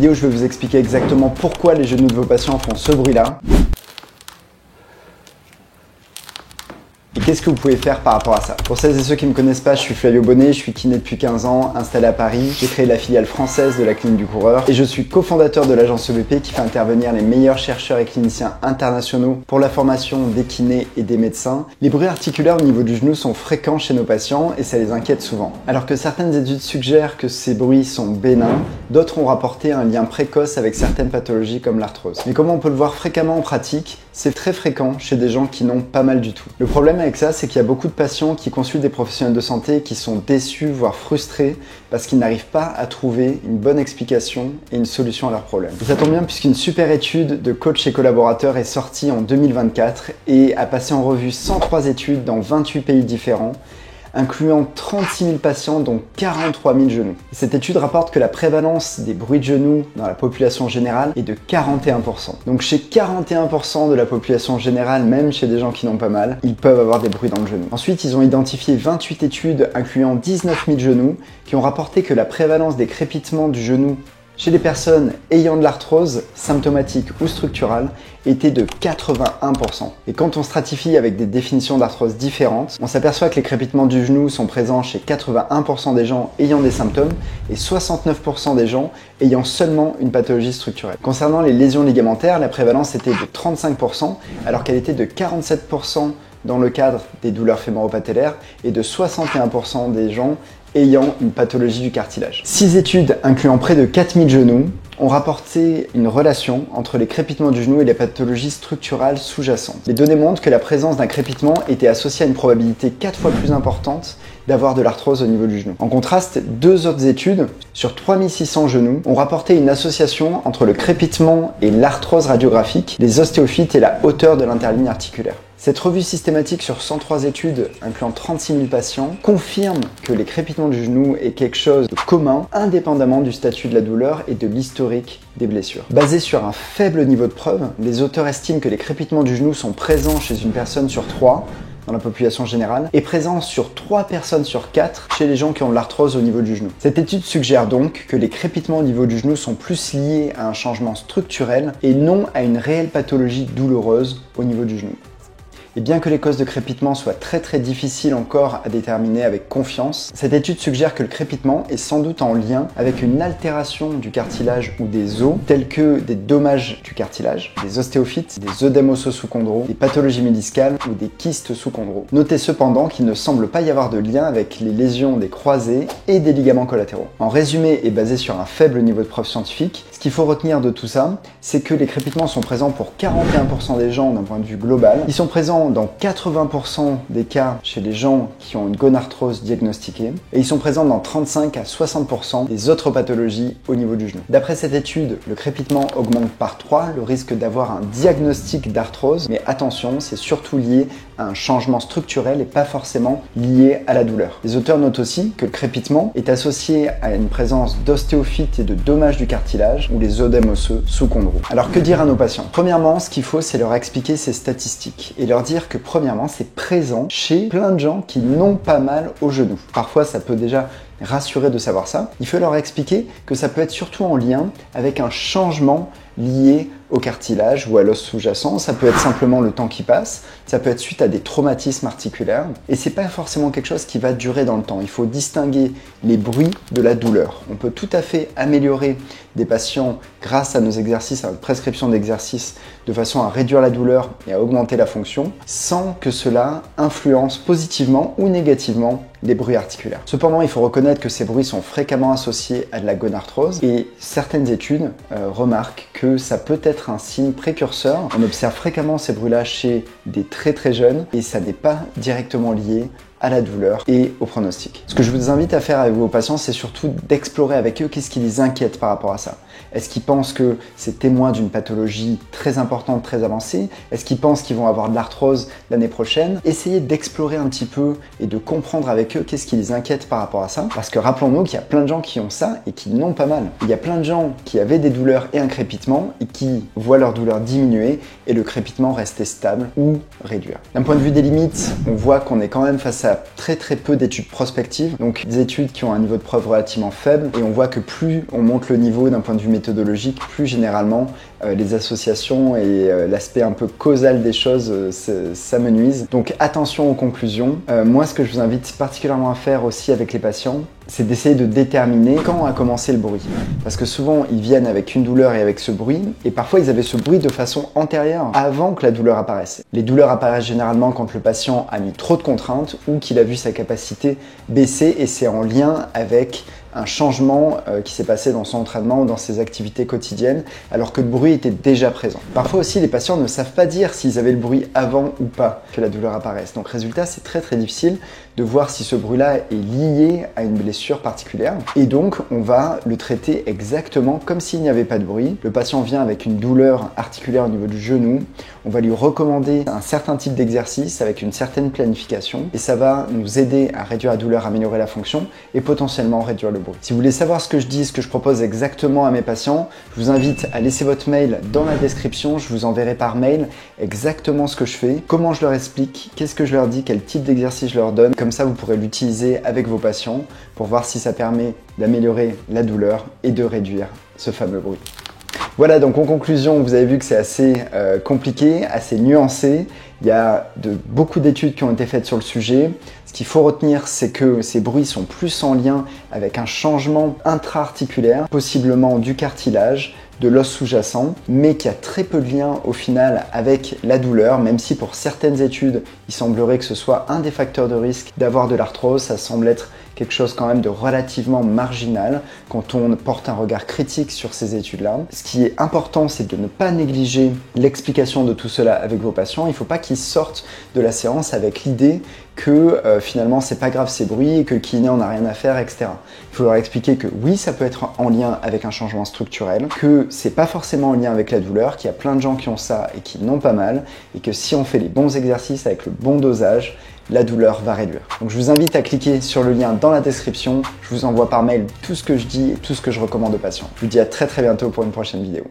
vidéo, je vais vous expliquer exactement pourquoi les genoux de vos patients font ce bruit-là. Et qu'est-ce que vous pouvez faire par rapport à ça? Pour celles et ceux qui ne me connaissent pas, je suis Flavio Bonnet, je suis kiné depuis 15 ans, installé à Paris. J'ai créé la filiale française de la clinique du coureur et je suis cofondateur de l'agence EVP qui fait intervenir les meilleurs chercheurs et cliniciens internationaux pour la formation des kinés et des médecins. Les bruits articulaires au niveau du genou sont fréquents chez nos patients et ça les inquiète souvent. Alors que certaines études suggèrent que ces bruits sont bénins, d'autres ont rapporté un lien précoce avec certaines pathologies comme l'arthrose. Mais comme on peut le voir fréquemment en pratique, c'est très fréquent chez des gens qui n'ont pas mal du tout. Le problème avec ça, c'est qu'il y a beaucoup de patients qui consultent des professionnels de santé qui sont déçus, voire frustrés, parce qu'ils n'arrivent pas à trouver une bonne explication et une solution à leurs problèmes. Et ça tombe bien puisqu'une super étude de coach et collaborateurs est sortie en 2024 et a passé en revue 103 études dans 28 pays différents, incluant 36 000 patients dont 43 000 genoux. Et cette étude rapporte que la prévalence des bruits de genoux dans la population générale est de 41%. Donc chez 41% de la population générale, même chez des gens qui n'ont pas mal, ils peuvent avoir des bruits dans le genou. Ensuite, ils ont identifié 28 études incluant 19 000 genoux qui ont rapporté que la prévalence des crépitements du genou chez les personnes ayant de l'arthrose symptomatique ou structurale était de 81%. Et quand on stratifie avec des définitions d'arthrose différentes, on s'aperçoit que les crépitements du genou sont présents chez 81% des gens ayant des symptômes et 69% des gens ayant seulement une pathologie structurelle. Concernant les lésions ligamentaires, la prévalence était de 35% alors qu'elle était de 47% dans le cadre des douleurs fémoro-patellaires et de 61% des gens ayant une pathologie du cartilage. 6 études incluant près de 4000 genoux ont rapporté une relation entre les crépitements du genou et les pathologies structurales sous-jacentes. Les données montrent que la présence d'un crépitement était associée à une probabilité 4 fois plus importante d'avoir de l'arthrose au niveau du genou. En contraste, 2 autres études sur 3600 genoux ont rapporté une association entre le crépitement et l'arthrose radiographique, les ostéophytes et la hauteur de l'interligne articulaire. Cette revue systématique sur 103 études incluant 36 000 patients confirme que les crépitements du genou est quelque chose de commun indépendamment du statut de la douleur et de l'historique des blessures. Basé sur un faible niveau de preuve, les auteurs estiment que les crépitements du genou sont présents chez une personne sur 3 dans la population générale et présents sur 3 personnes sur 4 chez les gens qui ont de l'arthrose au niveau du genou. Cette étude suggère donc que les crépitements au niveau du genou sont plus liés à un changement structurel et non à une réelle pathologie douloureuse au niveau du genou. Et bien que les causes de crépitement soient très difficiles encore à déterminer avec confiance, cette étude suggère que le crépitement est sans doute en lien avec une altération du cartilage ou des os, tels que des dommages du cartilage, des ostéophytes, des œdèmes osseux sous-chondraux, des pathologies méniscales ou des kystes sous-chondraux. Notez cependant qu'il ne semble pas y avoir de lien avec les lésions des croisés et des ligaments collatéraux. En résumé et basé sur un faible niveau de preuve scientifique, ce qu'il faut retenir de tout ça, c'est que les crépitements sont présents pour 41% des gens d'un point de vue global. Ils sont présents dans 80% des cas chez les gens qui ont une gonarthrose diagnostiquée et ils sont présents dans 35 à 60% des autres pathologies au niveau du genou. D'après cette étude, le crépitement augmente par 3 le risque d'avoir un diagnostic d'arthrose, mais attention, c'est surtout lié à un changement structurel et pas forcément lié à la douleur. Les auteurs notent aussi que le crépitement est associé à une présence d'ostéophytes et de dommages du cartilage ou les œdèmes osseux sous-chondraux. Alors que dire à nos patients? Premièrement, ce qu'il faut, c'est leur expliquer ces statistiques et leur dire que premièrement, c'est présent chez plein de gens qui n'ont pas mal au genou. Parfois, ça peut déjà rassurer de savoir ça. Il faut leur expliquer que ça peut être surtout en lien avec un changement lié au cartilage ou à l'os sous-jacent. Ça peut être simplement le temps qui passe, ça peut être suite à des traumatismes articulaires et c'est pas forcément quelque chose qui va durer dans le temps. Il faut distinguer les bruits de la douleur. On peut tout à fait améliorer des patients grâce à nos exercices, à notre prescription d'exercices de façon à réduire la douleur et à augmenter la fonction sans que cela influence positivement ou négativement les bruits articulaires. Cependant, il faut reconnaître que ces bruits sont fréquemment associés à de la gonarthrose et certaines études remarquent que ça peut être un signe précurseur. On observe fréquemment ces bruits-là chez des très jeunes et ça n'est pas directement lié à la douleur et au pronostic. Ce que je vous invite à faire avec vos patients, c'est surtout d'explorer avec eux qu'est-ce qui les inquiète par rapport à ça. Est-ce qu'ils pensent que c'est témoin d'une pathologie très importante, très avancée? Est-ce qu'ils pensent qu'ils vont avoir de l'arthrose l'année prochaine? Essayez d'explorer un petit peu et de comprendre avec eux qu'est-ce qui les inquiète par rapport à ça. Parce que rappelons-nous qu'il y a plein de gens qui ont ça et qui n'ont pas mal. Il y a plein de gens qui avaient des douleurs et un crépitement et qui voient leur douleur diminuer et le crépitement rester stable ou réduire. D'un point de vue des limites, on voit qu'on est quand même face à ça a très peu d'études prospectives, donc des études qui ont un niveau de preuve relativement faible, et on voit que plus on monte le niveau d'un point de vue méthodologique, plus généralement les associations et l'aspect un peu causal des choses s'amenuisent. Donc attention aux conclusions. Moi, ce que je vous invite particulièrement à faire aussi avec les patients, c'est d'essayer de déterminer quand a commencé le bruit. Parce que souvent, ils viennent avec une douleur et avec ce bruit, et parfois ils avaient ce bruit de façon antérieure, avant que la douleur apparaisse. Les douleurs apparaissent généralement quand le patient a mis trop de contraintes ou qu'il a vu sa capacité baisser, et c'est en lien avec un changement qui s'est passé dans son entraînement ou dans ses activités quotidiennes, alors que le bruit était déjà présent. Parfois aussi, les patients ne savent pas dire s'ils avaient le bruit avant ou pas que la douleur apparaisse. Donc résultat, c'est très difficile de voir si ce bruit-là est lié à une blessure particulière. Et donc, on va le traiter exactement comme s'il n'y avait pas de bruit. Le patient vient avec une douleur articulaire au niveau du genou. On va lui recommander un certain type d'exercice avec une certaine planification. Et ça va nous aider à réduire la douleur, améliorer la fonction et potentiellement réduire le bruit. Si vous voulez savoir ce que je dis, ce que je propose exactement à mes patients, je vous invite à laisser votre mail dans la description. Je vous enverrai par mail exactement ce que je fais, comment je leur explique, qu'est-ce que je leur dis, quel type d'exercice je leur donne. Comme ça, vous pourrez l'utiliser avec vos patients pour voir si ça permet d'améliorer la douleur et de réduire ce fameux bruit. Voilà, donc en conclusion, vous avez vu que c'est assez compliqué, assez nuancé. Il y a beaucoup d'études qui ont été faites sur le sujet. Ce qu'il faut retenir, c'est que ces bruits sont plus en lien avec un changement intra-articulaire, possiblement du cartilage, de l'os sous-jacent, mais qui a très peu de lien au final avec la douleur, même si pour certaines études, il semblerait que ce soit un des facteurs de risque d'avoir de l'arthrose. Ça semble être quelque chose quand même de relativement marginal quand on porte un regard critique sur ces études-là. Ce qui est important, c'est de ne pas négliger l'explication de tout cela avec vos patients. Il ne faut pas qu'ils sortent de la séance avec l'idée que finalement c'est pas grave ces bruits et que le kiné en a rien à faire, etc. Il faut leur expliquer que oui, ça peut être en lien avec un changement structurel, que c'est pas forcément en lien avec la douleur, qu'il y a plein de gens qui ont ça et qui n'ont pas mal, et que si on fait les bons exercices avec le bon dosage, la douleur va réduire. Donc je vous invite à cliquer sur le lien dans la description. Je vous envoie par mail tout ce que je dis et tout ce que je recommande aux patients. Je vous dis à très bientôt pour une prochaine vidéo.